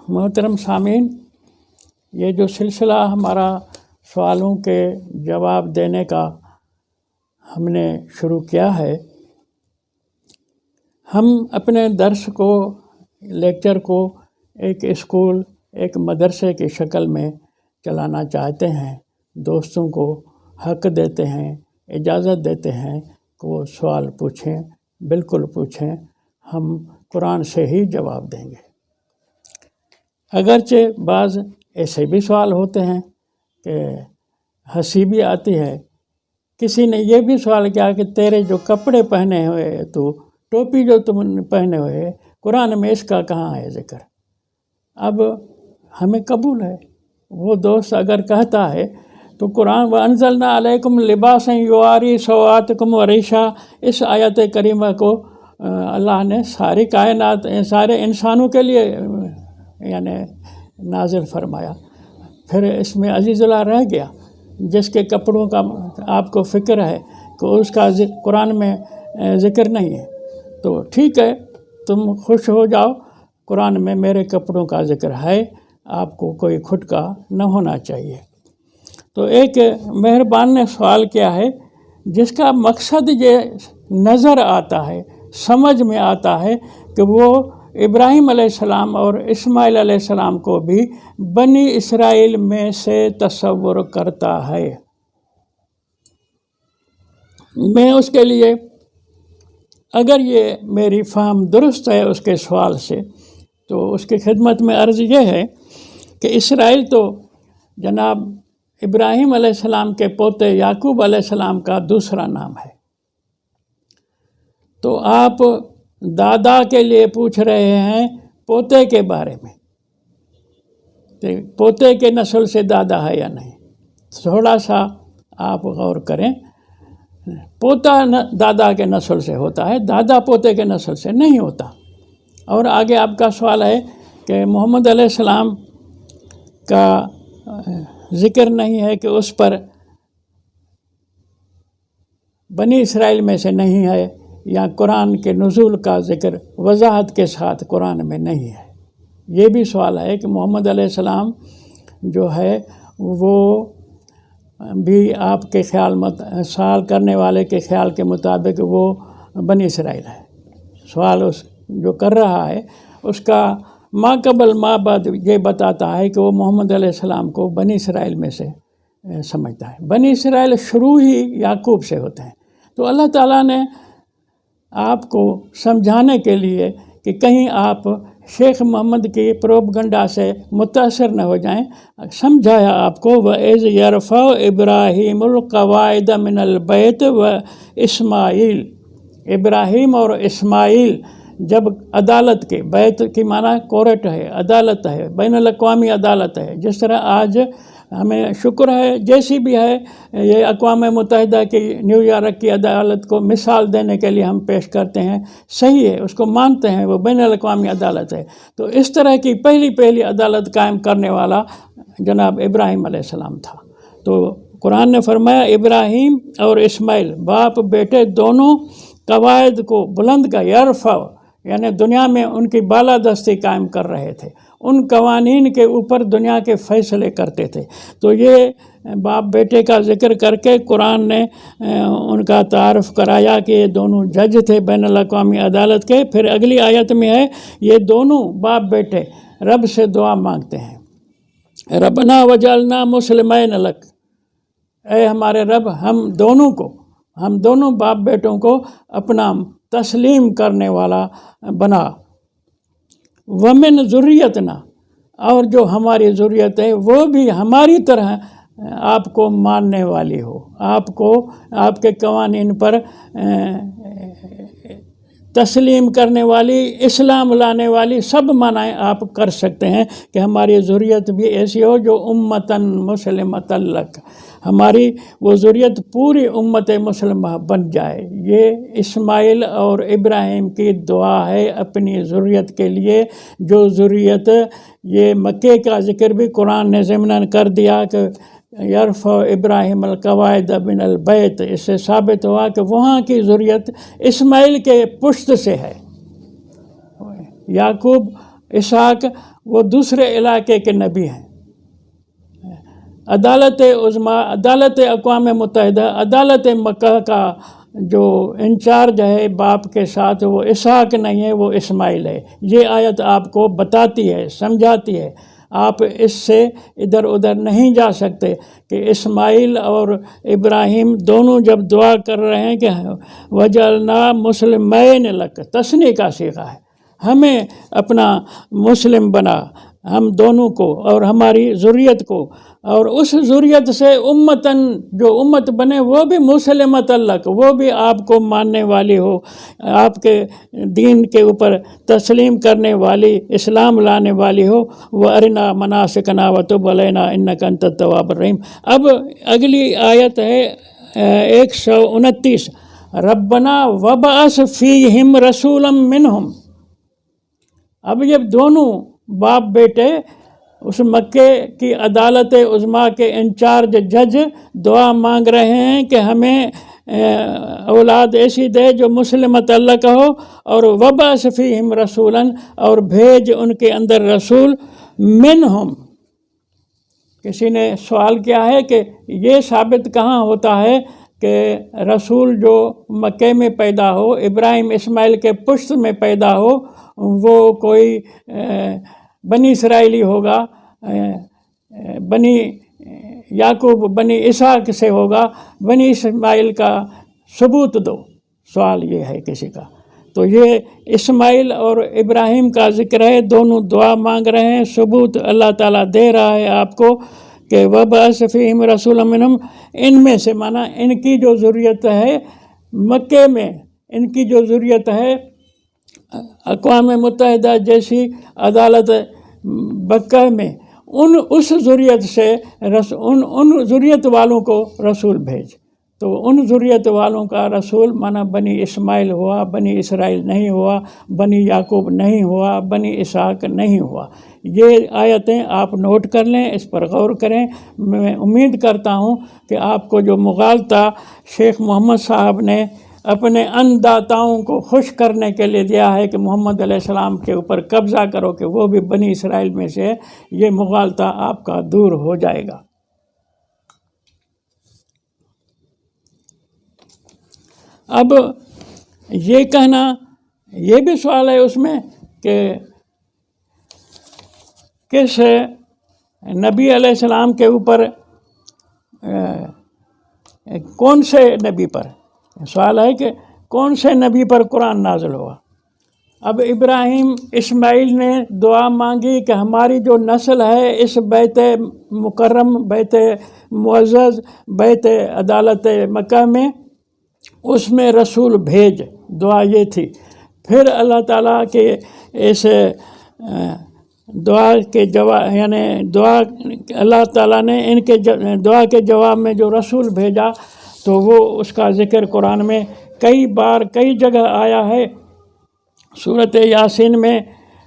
मोहतरम सामीन, ये जो सिलसिला हमारा सवालों के जवाब देने का हमने शुरू किया है, हम अपने दर्स को, लेक्चर को एक स्कूल, एक मदरसे की शक्ल में चलाना चाहते हैं। दोस्तों को हक देते हैं, इजाज़त देते हैं कि वो सवाल पूछें, बिल्कुल पूछें, हम कुरान से ही जवाब देंगे। अगरचे बाज़ ऐसे भी सवाल होते हैं कि हंसी भी आती है। किसी ने ये भी सवाल किया कि तेरे जो कपड़े पहने हुए तो टोपी जो तुम पहने हुए, कुरान में इसका कहाँ है ज़िक्र? अब हमें कबूल है। वो दोस्त अगर कहता है तो कुरान व अंज़लना अलैकुम लिबासन युवारी सवातकुम व रिशा, इस आयत करीमा को अल्लाह ने सारी कायनात, सारे इंसानों के लिए यानी नाजिल फरमाया। फिर इसमें अजीज़ुल्लाह रह गया जिसके कपड़ों का आपको फ़िक्र है कि उसका कुरान में ज़िक्र नहीं है, तो ठीक है, तुम खुश हो जाओ, कुरान में मेरे कपड़ों का ज़िक्र है, आपको कोई खुटका न होना चाहिए। तो एक मेहरबान ने सवाल किया है जिसका मकसद ये नज़र आता है, समझ में आता है कि वो इब्राहीम अलैहिस्सलाम और इस्माइल अलैहिस्सलाम को भी बनी इसराइल में से तस्वुर करता है। मैं उसके लिए, अगर ये मेरी फ़हम दुरुस्त है उसके सवाल से, तो उसकी खिदमत में अर्ज़ ये है कि इसराइल तो जनाब इब्राहीम अलैहिस्सलाम के पोते याकूब अलैहिस्सलाम का दूसरा नाम है। तो आप दादा के लिए पूछ रहे हैं पोते के बारे में, तो पोते के नस्ल से दादा है या नहीं? थोड़ा सा आप गौर करें। पोता दादा के नस्ल से होता है, दादा पोते के नस्ल से नहीं होता। और आगे आपका सवाल है कि मोहम्मद अलैहिस्सलाम का ज़िक्र नहीं है कि उस पर बनी इसराइल में से नहीं है, या कुरान के नुज़ूल का ज़िक्र वजाहत के साथ कुरान में नहीं है। ये भी सवाल है कि मोहम्मद अलैहिस्सलाम जो है वो भी आपके सवाल करने वाले के ख्याल के मुताबिक वो बनी इसराइल है। सवाल उस जो कर रहा है उसका माँ कबल माँ बाद ये बताता है कि वो मोहम्मद अलैहिस्सलाम को बनी इसराइल में से समझता है। बनी इसराइल शुरू ही याकूब से होते हैं। तो अल्लाह ताला ने आपको समझाने के लिए कि कहीं आप शेख मोहम्मद की प्रोपगंडा से मुतासर न हो जाएं, समझाया आपको। व इज़ यरफ़अ इब्राहीमुल क़वाइद मिनल बैत व इस्माईल, इब्राहीम और इस्माईल जब अदालत के, बैत की माना कोर्ट है, अदालत है, बैनुल अक़वामी अदालत है। जिस तरह आज हमें शुक्र है जैसी भी है ये अक़वाम मुत्तहिदा की न्यूयॉर्क की अदालत को मिसाल देने के लिए हम पेश करते हैं, सही है, उसको मानते हैं, वो बैनुल अक़वामी अदालत है। तो इस तरह की पहली अदालत कायम करने वाला जनाब इब्राहीम अलैहिस्सलाम था। तो कुरान ने फरमाया इब्राहीम और इस्माइल बाप बेटे दोनों कवायद को बुलंद का यरफ़अ, यानी दुनिया में उनकी बालादस्ती कायम कर रहे थे, उन कवानीन के ऊपर दुनिया के फ़ैसले करते थे। तो ये बाप बेटे का ज़िक्र करके कुरान ने उनका तारुफ़ कराया कि ये दोनों जज थे बैनुल अक़वामी अदालत के। फिर अगली आयत में है ये दोनों बाप बेटे रब से दुआ मांगते हैं, रब्बना वजअलना मुस्लिमैन लक, ऐ हमारे रब हम दोनों बाप बेटों को अपना तस्लीम करने वाला बना, वमिन ज़ुर्रियतना, और जो हमारी ज़ुर्रियत है वो भी हमारी तरह आपको मानने वाली हो, आपको आपके कवानीन पर तस्लीम करने वाली, इस्लाम लाने वाली, सब मानाएँ आप कर सकते हैं कि हमारी ज़ुर्रियत भी ऐसी हो जो उम्मतन मुस्लिमतन लक, हमारी वो ज़ुर्रियत पूरी उम्मत मुस्लिमा बन जाए। ये इस्माइल और इब्राहीम की दुआ है अपनी ज़ुर्रियत के लिए, जो ज़ुर्रियत, ये मक्के का ज़िक्र भी कुरान ने ज़िम्नन कर दिया कि यरफ़अ इब्राहीमुल क़वाइद मिनल बैत, इससे साबित हुआ कि वहाँ की ज़ुर्रियत इस्माइल के पुश्त से है। याकूब اسحاق وہ دوسرے علاقے کے نبی ہیں۔ عدالت عظمیٰ، عدالت اقوام متحدہ، عدالت مکہ کا جو انچارج ہے باپ کے ساتھ وہ اسحاق نہیں ہے، وہ اسماعیل ہے۔ یہ آیت آپ کو بتاتی ہے، سمجھاتی ہے، آپ اس سے ادھر ادھر نہیں جا سکتے کہ اسماعیل اور ابراہیم دونوں جب دعا کر رہے ہیں کہ وجعلنا مسلمین لک، تثنیہ کا صیغہ ہے، ہمیں اپنا مسلم بنا، ہم دونوں کو اور ہماری ذریت کو، اور اس ذریت سے امتاً جو امت بنے وہ بھی مسلمۃ لک، وہ بھی آپ کو ماننے والی ہو، آپ کے دین کے اوپر تسلیم کرنے والی، اسلام لانے والی ہو۔ وَأَرِنَا مَنَاسِكَنَا وَتُبْ عَلَيْنَا إِنَّكَ أَنْتَ التَّوَّابُ الرَّحِيمُ۔ اب اگلی آیت ہے 129، رَبَّنَا وَابْعَثْ فِيهِمْ رَسُولًا مِّنْهُمْ۔ اب یہ دونوں باپ بیٹے اس مکے کی عدالت عظمیٰ کے انچارج جج دعا مانگ رہے ہیں کہ ہمیں اولاد ایسی دے جو مسلمۃ اللہ کا ہو، اور وبعث فیہم رسولا، اور بھیج ان کے اندر رسول، منہم۔ کسی نے سوال کیا ہے کہ یہ ثابت کہاں ہوتا ہے کہ رسول جو مکے میں پیدا ہو، ابراہیم اسماعیل کے پشت میں پیدا ہو، وہ کوئی بنی اسرائیلی ہوگا، بنی یعقوب بنی اسحاق سے ہوگا، بنی اسماعیل کا ثبوت دو۔ سوال یہ ہے کسی کا، تو یہ اسماعیل اور ابراہیم کا ذکر ہے، دونوں دعا مانگ رہے ہیں، ثبوت اللہ تعالیٰ دے رہا ہے آپ کو کہ وَبَعَثَ فِيهِمْ رَسُولًا مِّنْهُمْ، ان میں سے مانا ان کی جو ذریت ہے مکے میں، ان کی جو ذریت ہے اقوام متحدہ جیسی عدالت مکہ میں، اس ذریت سے ان ذریت والوں کو رسول بھیج۔ تو ان ذریت والوں کا رسول مانا بنی اسماعیل ہوا، بنی اسرائیل نہیں ہوا، بنی یعقوب نہیں ہوا، بنی اسحاق نہیں ہوا۔ یہ آیتیں آپ نوٹ کر لیں، اس پر غور کریں۔ میں امید کرتا ہوں کہ آپ کو جو مغالطہ شیخ محمد صاحب نے اپنے ان داتاؤں کو خوش کرنے کے لیے دیا ہے کہ محمد علیہ السلام کے اوپر قبضہ کرو کہ وہ بھی بنی اسرائیل میں سے ہے، یہ مغالطہ آپ کا دور ہو جائے گا۔ اب یہ کہنا، یہ بھی سوال ہے اس میں کہ کس نبی علیہ السلام کے اوپر، کون سے نبی پر، سوال ہے کہ کون سے نبی پر قرآن نازل ہوا۔ اب ابراہیم اسماعیل نے دعا مانگی کہ ہماری جو نسل ہے اس بیت مکرم، بیت معزز، بیت عدالت مکہ میں، اس میں رسول بھیج، دعا یہ تھی۔ پھر اللہ تعالیٰ کے اس دعا کے جواب، یعنی دعا اللہ تعالیٰ نے ان کے دعا کے جواب میں جو رسول بھیجا، تو وہ اس کا ذکر قرآن میں کئی بار کئی جگہ آیا ہے۔ سورۃ یاسین میں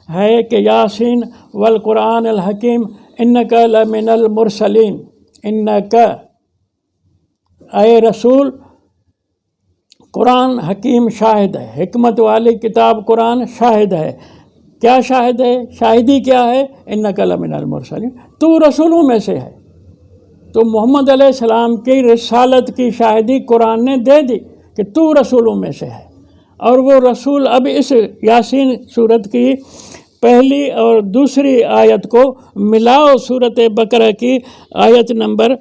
ہے کہ یاسین والقرآن الحکیم انک لمن المرسلین، انک اے رسول، قرآن حکیم شاہد ہے، حکمت والی کتاب قرآن شاہد ہے۔ کیا شاہد ہے؟ شاہدی کیا ہے؟ انک لمن المرسلین، تو رسولوں میں سے ہے۔ تو محمد علیہ السلام کی رسالت کی شاہدی قرآن نے دے دی کہ تو رسولوں میں سے ہے، اور وہ رسول اب اس یاسین سورت کی پہلی اور دوسری آیت کو ملاؤ، سورۃ بقرہ کی آیت نمبر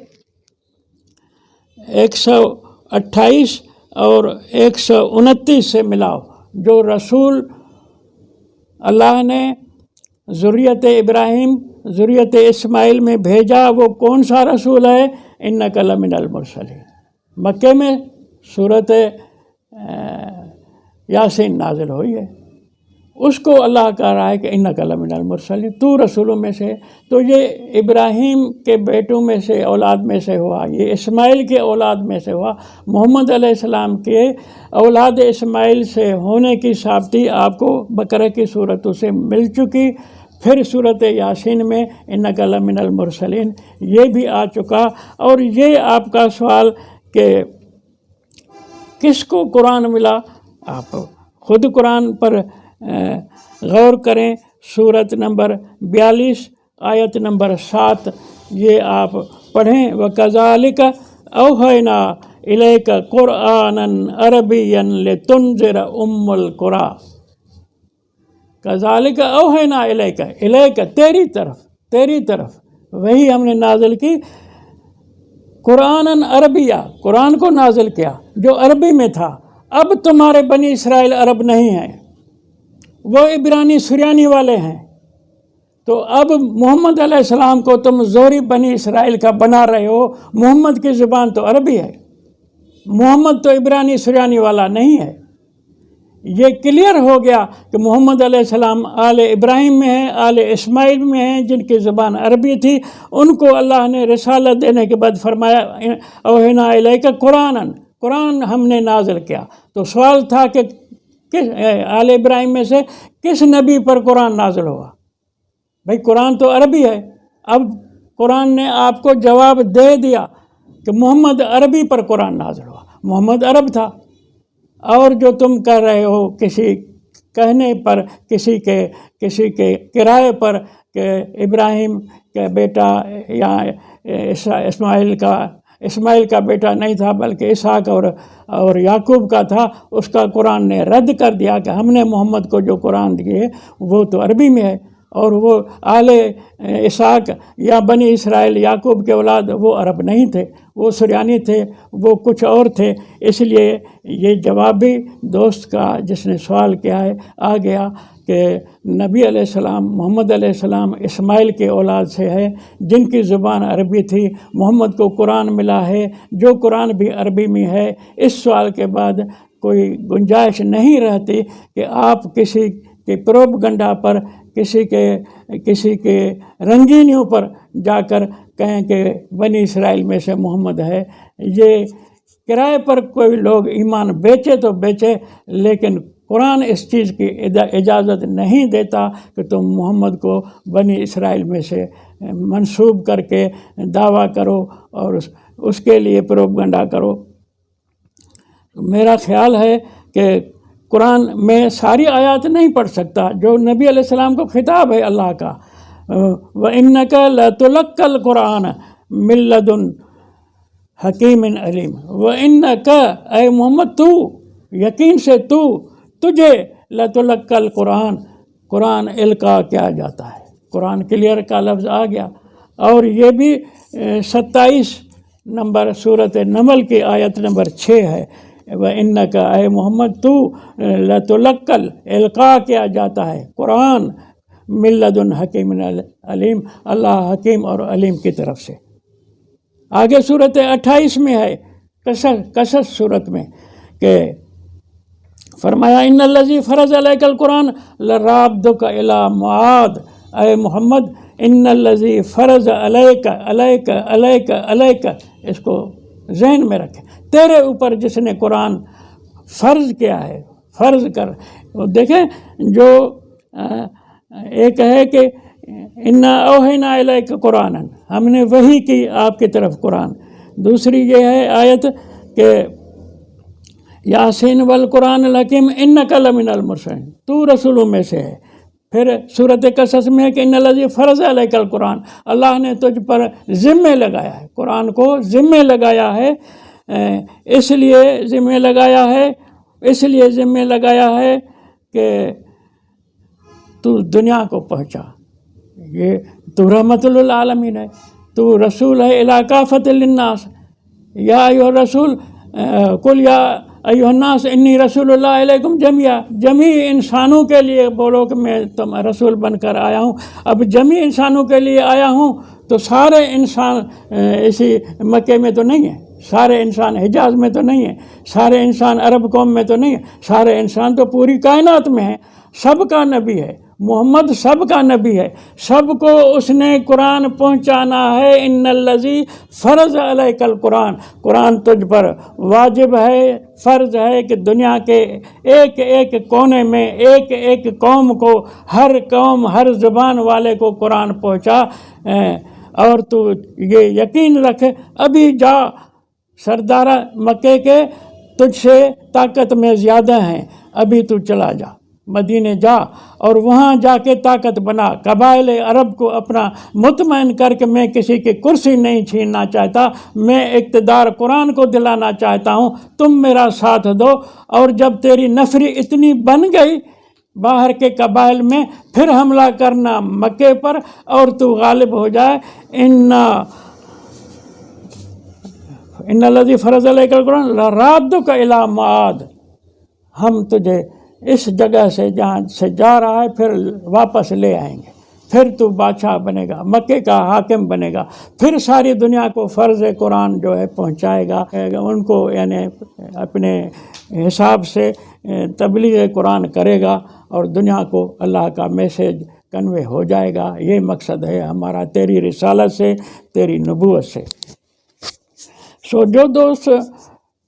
128 اور 129 سے ملاؤ۔ جو رسول اللہ نے ذریت ابراہیم، ذریت اسماعیل میں بھیجا، وہ کون سا رسول ہے؟ انک لمن المرسلین۔ مکے میں سورۃ یاسین نازل ہوئی ہے، اس کو اللہ کہہ رہا ہے کہ انک لمن المرسلین، تو رسولوں میں سے۔ تو یہ ابراہیم کے بیٹوں میں سے، اولاد میں سے ہوا، یہ اسماعیل کے اولاد میں سے ہوا۔ محمد علیہ السلام کے اولاد اسماعیل سے ہونے کی ثابتی آپ کو بقرہ کی صورتوں سے مل چکی۔ پھر سورۃ یاسین میں انک لمن المرسلین یہ بھی آ چکا۔ اور یہ آپ کا سوال کہ کس کو قرآن ملا، آپ خود قرآن پر غور کریں، सूरत नंबर 42 आयत नंबर 7, ये आप पढ़ें। वकज़ालिक औहैना इलैका कुरआनन अरबिय्यन लितुनज़िर उम्मुल कुरा। कज़ालिक औहैना इलैका, इलैका तेरी तरफ वही हमने नाजिल की, कुरानन अरबिया, कुरान को नाजिल किया जो अरबी में था। अब तुम्हारे बनी इसराइल अरब नहीं हैं, वो इब्रानी सुरियानी वाले हैं। तो अब मोहम्मद अलैहिस्सलाम को तुम जोरी बनी इसराइल का बना रहे हो। मोहम्मद की ज़ुबान तो अरबी है, मोहम्मद तो इब्रानी सुरियानी वाला नहीं है। ये क्लियर हो गया कि मोहम्मद अलैहिस्सलाम आले इब्राहिम में हैं, आले इस्माइल में हैं, जिनकी ज़ुबान अरबी थी। उनको अल्लाह ने रिसालत देने के बाद फरमाया औहैना इलैका कुरानन, कुरान हमने नाजिल किया। तो सवाल था कि किस आले इब्राहिम में से किस नबी पर कुरान नाजिल हुआ? भाई कुरान तो अरबी है। अब कुरान ने आपको जवाब दे दिया कि मोहम्मद अरबी पर कुरान नाजिल हुआ, मोहम्मद अरब था। और जो तुम कर रहे हो किसी कहने पर, किसी के किराए पर कि इब्राहिम का बेटा या इस्माइल का बेटा नहीं था बल्कि इसहाक और याकूब का था, उसका कुरान ने रद्द कर दिया कि हमने मोहम्मद को जो कुरान दिए वो तो अरबी में है, और वो आले इसहाक या बनी इसराइल याकूब के औलाद वो अरब नहीं थे, वो सुरियानी थे, वो कुछ और थे। इसलिए ये जवाबी दोस्त का जिसने सवाल किया है आ गया कि नबी अलैहिस्सलाम मोहम्मद अलैहिस्सलाम इस्माइल के औलाद से है, जिनकी ज़ुबान अरबी थी। मोहम्मद को कुरान मिला है जो कुरान भी अरबी में है। इस सवाल के बाद कोई गुंजाइश नहीं रहती कि आप किसी के प्रोपगंडा पर, किसी के रंगीनियों पर जाकर कहें कि बनी इसराइल में से मोहम्मद है। ये किराए पर कोई लोग ईमान बेचे तो बेचे, लेकिन कुरान इस चीज़ की इजाज़त नहीं देता कि तुम मोहम्मद को बनी इसराइल में से मंसूब करके दावा करो और उसके लिए प्रोपगंडा करो। मेरा ख्याल है कि कुरान में सारी आयत नहीं पढ़ सकता जो नबी अलैहिस्सलाम को खिताब है अल्लाह का। व इन्नका लतुलक्कल कुरान मिन लदुन हकीमिन अलीम। व इन्नका, ऐ मोहम्मद तू, यकीन से तुझे लतुलक्कल कुरान, कुरान इल्का किया जाता है। कुरान क्लियर का लफ्ज़ आ गया। और ये भी 27 नंबर सूरत नमल की आयत नंबर 6 है। व इन्नका, ऐ मोहम्मद तू लतुलक्कल, इल्का किया जाता है कुरान मिन लदुन हकीमिन अलीम, अल्लाह हकीम और अलीम की तरफ से। आगे सूरत 28 में है, कसस सूरत में, कि फरमाया इन्नल्लज़ी फ़रज़ अलैकल कुरान लराद्दुका इला मुआद। ऐ मोहम्मद इन्नल्लज़ी फ़रज़ अलैका, इसको ज़हन में रखें, तेरे ऊपर जिसने कुरान फ़र्ज़ किया है, फ़र्ज़ कर। देखें जो एक है कि इन्ना औहैना इलैका कुरानन, हमने वही की आपकी तरफ कुरान। दूसरी ये है आयत कि यासीन वल कुरान हकीम इन्नका लमिनल मुरसलीन, तू रसूलों में से है। फिर सूरत कसस में है कि इन्नल्लज़ी फ़रज़ अलैकल कुरान, अल्लाह ने तुझ पर ज़िम्मे लगाया है, कुरान को ज़िम्मे लगाया है। इसलिए ज़िम्मे लगाया है कि तू दुनिया को पहुँचा। ये तू रहमतुल आलमीन है, तू रसूल है इला काफ़तिल लिन्नास। या अय्युहर रसूल कुल या अय्युहन्नास इन्नी रसूलुल्लाह इलैकुम जमिया, जमी इंसानों के लिए बोलो कि मैं तुम रसूल बनकर आया हूँ। अब जमी इंसानों के लिए आया हूँ तो सारे इंसान इसी मक्के में तो नहीं है, सारे इंसान हिजाज में तो नहीं है, सारे इंसान अरब कौम में तो नहीं है, सारे इंसान तो पूरी कायनात में है। सबका नबी है मोहम्मद, सबका नबी है, सबको उसने कुरान पहुंचाना है। इन्नल्लज़ी फ़रज़ अलैकल कुरान, कुरान तुझ पर वाजिब है, फ़र्ज़ है कि दुनिया के एक एक कोने में एक एक कौम को, हर कौम हर ज़ुबान वाले को कुरान पहुंचा। और तू ये यकीन रख, अभी जा, सरदारा मक्के के तुझसे ताकत में ज़्यादा हैं, अभी तू चला जा। مدینے جا اور وہاں جا کے طاقت بنا، قبائل عرب کو اپنا مطمئن کر کے میں کسی کی کرسی نہیں چھیننا چاہتا، میں اقتدار قرآن کو دلانا چاہتا ہوں، تم میرا ساتھ دو۔ اور جب تیری نفری اتنی بن گئی باہر کے قبائل میں، پھر حملہ کرنا مکے پر اور تو غالب ہو جائے۔ ان الذی فرض علیک القرآن لرادک الی معاد، ہم تجھے اس جگہ سے جہاں سے جا رہا ہے پھر واپس لے آئیں گے، پھر تو بادشاہ بنے گا، مکے کا حاکم بنے گا، پھر ساری دنیا کو فرض قرآن جو ہے پہنچائے گا، ان کو یعنی اپنے حساب سے تبلیغ قرآن کرے گا اور دنیا کو اللہ کا میسیج کنوے ہو جائے گا۔ یہ مقصد ہے ہمارا تیری رسالت سے، تیری نبوت سے۔ جو دوست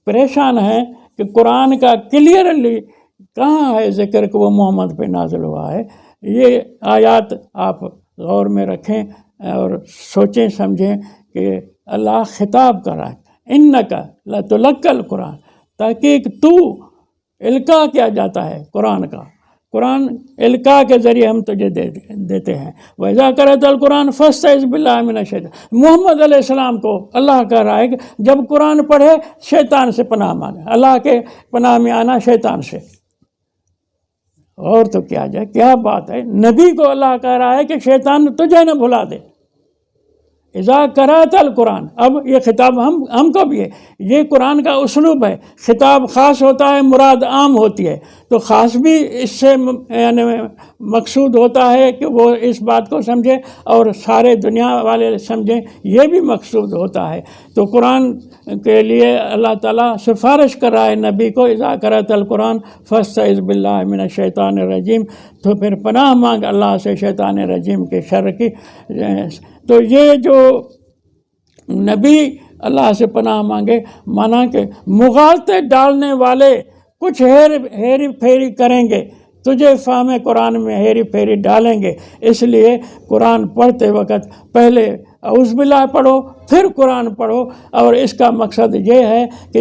پریشان ہیں کہ قرآن کا کلیئرلی کہاں ہے ذکر کہ وہ محمد پہ نازل ہوا ہے، یہ آیات آپ غور میں رکھیں اور سوچیں سمجھیں کہ اللہ خطاب کر رہا ہے، انک لتلقی القرآن، تحقیق تو القاء کیا جاتا ہے قرآن کا، قرآن القاء کے ذریعے ہم تجھے دیتے ہیں۔ وَإِذَا قَرَأْتَ الْقُرْآنَ فَاسْتَعِذْ بِاللَّهِ مِنَ الشَّيْطَانِ، محمد علیہ السلام کو اللہ کہہ رہا ہے کہ جب قرآن پڑھے شیطان سے پناہ مانگے، اللہ کے پناہ میں آنا شیطان سے۔ اور تو کیا جائے، کیا بات ہے، نبی کو اللہ کہہ رہا ہے کہ شیطان تجھے نہ بھلا دے۔ اذا قرأت القرآن، اب یہ خطاب ہم کو بھی ہے، یہ قرآن کا اسلوب ہے، خطاب خاص ہوتا ہے، مراد عام ہوتی ہے، تو خاص بھی اس سے یعنی مقصود ہوتا ہے کہ وہ اس بات کو سمجھے اور سارے دنیا والے سمجھیں، یہ بھی مقصود ہوتا ہے۔ تو قرآن کے لیے اللہ تعالیٰ سفارش کر رہا ہے نبی کو، اذا قرأت القرآن فاستعذ باللہ من الشیطان الرجیم، تو پھر پناہ مانگ اللہ سے شیطان رجیم کے شر کی۔ تو یہ جو نبی اللہ سے پناہ مانگے، مانا کہ مغالطے ڈالنے والے کچھ ہیری پھیری کریں گے، تجھے فہم قرآن میں ہیری پھیری ڈالیں گے، اس لیے قرآن پڑھتے وقت پہلے اعوذ باللہ پڑھو پھر قرآن پڑھو۔ اور اس کا مقصد یہ ہے کہ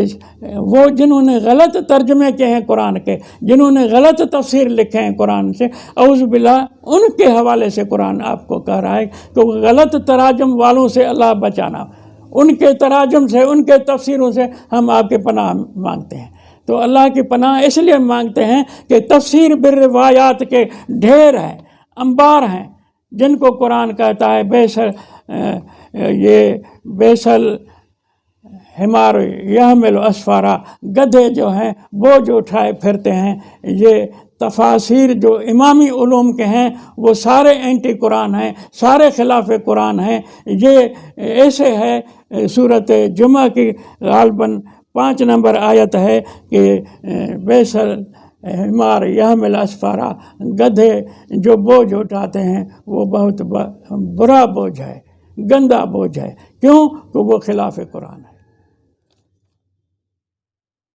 وہ جنہوں نے غلط ترجمے کیے ہیں قرآن کے، جنہوں نے غلط تفسیر لکھے ہیں قرآن سے، اعوذ باللہ ان کے حوالے سے قرآن آپ کو کہہ رہا ہے کہ غلط تراجم والوں سے اللہ بچانا، ان کے تراجم سے، ان کے تفسیروں سے ہم آپ کے پناہ مانگتے ہیں۔ تو اللہ کی پناہ اس لیے مانگتے ہیں کہ تفسیر بالروایات کے ڈھیر ہیں، انبار ہیں، جن کو قرآن کہتا ہے بیسل حمار یحمل اسفارا، گدھے جو ہیں بوجھ اٹھائے پھرتے ہیں۔ یہ تفاسیر جو امامی علوم کے ہیں وہ سارے اینٹی قرآن ہیں، سارے خلاف قرآن ہیں۔ یہ ایسے ہے، سورۃ جمعہ کی غالباً 5 نمبر آیت ہے کہ بیسل حمار یحمل اسفارا، گدھے جو بوجھ اٹھاتے ہیں وہ بہت برا بوجھ ہے، گندا بوجھ ہے، کیوں کہ وہ خلاف قرآن ہے۔